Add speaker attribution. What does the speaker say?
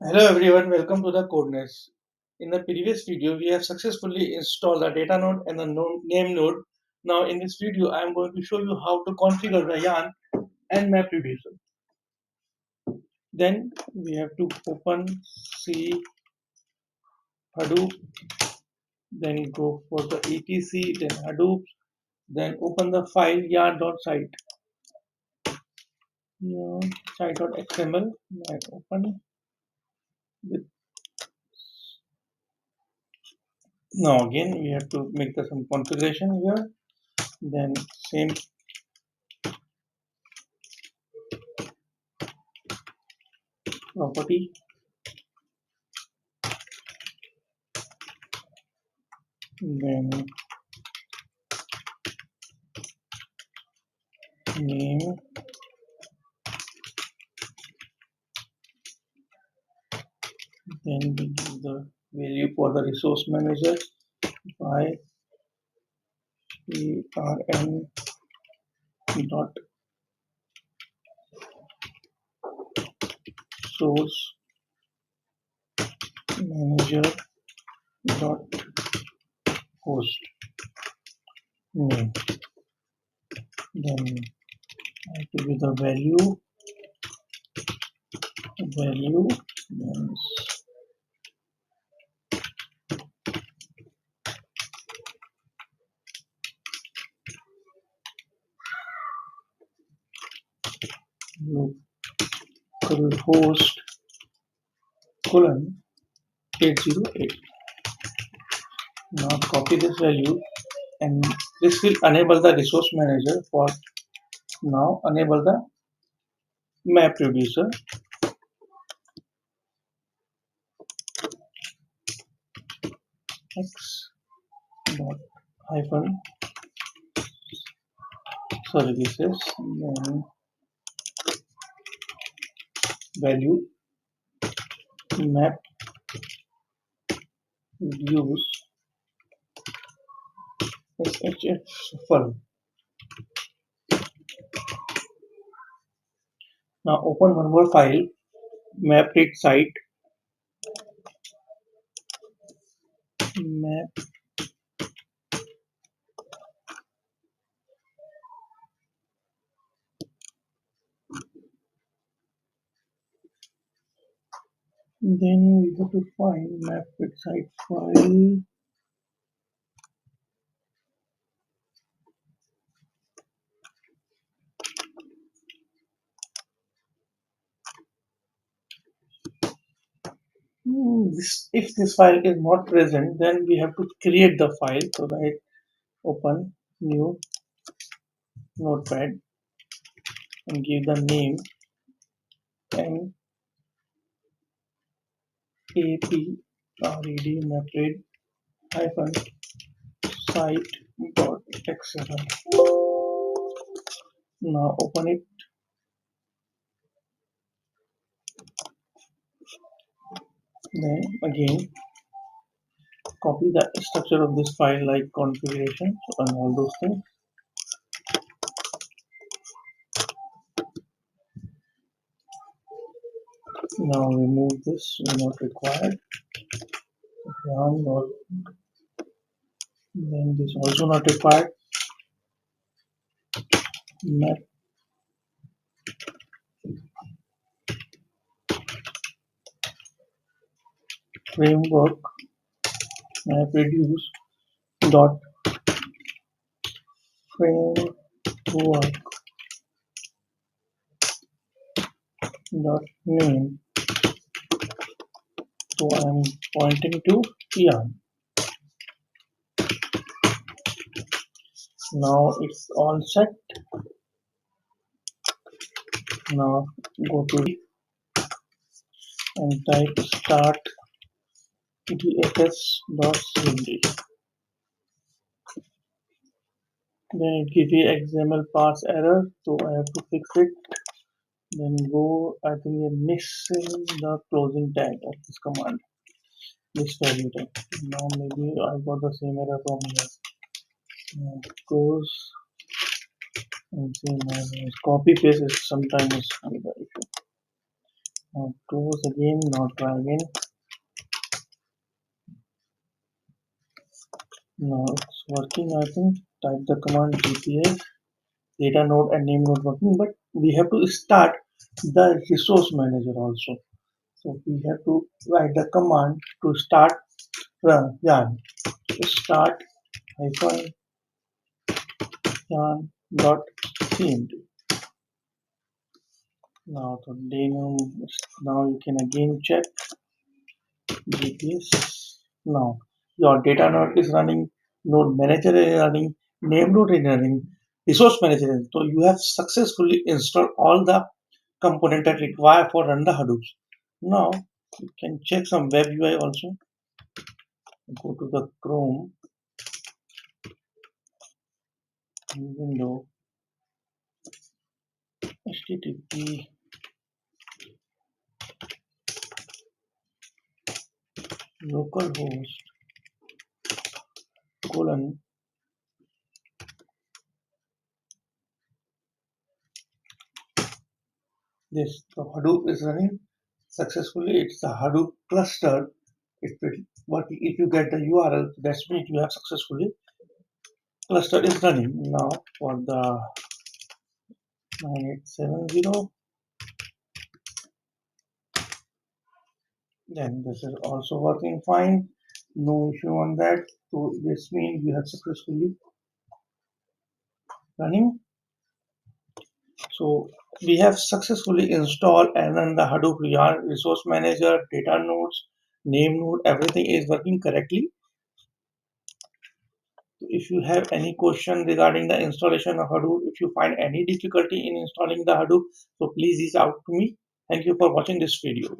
Speaker 1: Hello everyone, welcome to the Codeness. In the previous video, we have successfully installed the DataNode and the NameNode. Now in this video, I am going to show you how to configure the yarn and map reducer. Then we have to open C Hadoop, then go for the etc, then Hadoop, then open the file yarn.site, site.xml, and open with. Now again, we have to make some configuration here. Then same property, then name, then we give the value for the resource manager by arn dot source manager dot host name. Then I have to give the value, then localhost colon 808. Now copy this value, and this will enable the resource manager. For now, enable the map reducer. X dot hyphen services, then value map reduce SHF shuffle. Now open one more file, map read site, map then we go to find map read site file. If this file is not present, then we have to create the file. So right, open new notepad and give the name and apred mapred hyphen site dot xml. Now open it. Then again copy the structure of this file like configuration and all those things. Now remove this, not required. Then this also not required. Map framework map reduce dot framework dot name. So I am pointing to yarn. Now it's all set. Now go to and type start dfs.cmd. Then it gives you XML parse error, so I have to fix it. Then go, I think you're missing the closing tag of this command, this value tag. Now maybe I got the same error from here. Now close and same as copy paste is sometimes the issue. Now close again. Now try again. Now it's working. I think type the command gps DataNode and NameNode working, but we have to start the resource manager also. So we have to write the command to start run yarn. Start hyphen yarn dot cmd. Now the name. Now you can again check GPS. Now your data node is running, node manager is running, NameNode is running, resource manager is. So you have successfully installed all the component that require for run the Hadoop. Now you can check some web UI also. Go to the Chrome window, HTTP localhost colon this. The Hadoop is running successfully. It's a Hadoop cluster. It will work if you get the URL. That's means you have successfully cluster is running. Now for the 9870, then this is also working fine. No issue on that. So this means you have successfully running. So we have successfully installed and run the Hadoop resource manager, data nodes, name node, everything is working correctly. If you have any question regarding the installation of Hadoop, if you find any difficulty in installing the Hadoop, so please reach out to me. Thank you for watching this video.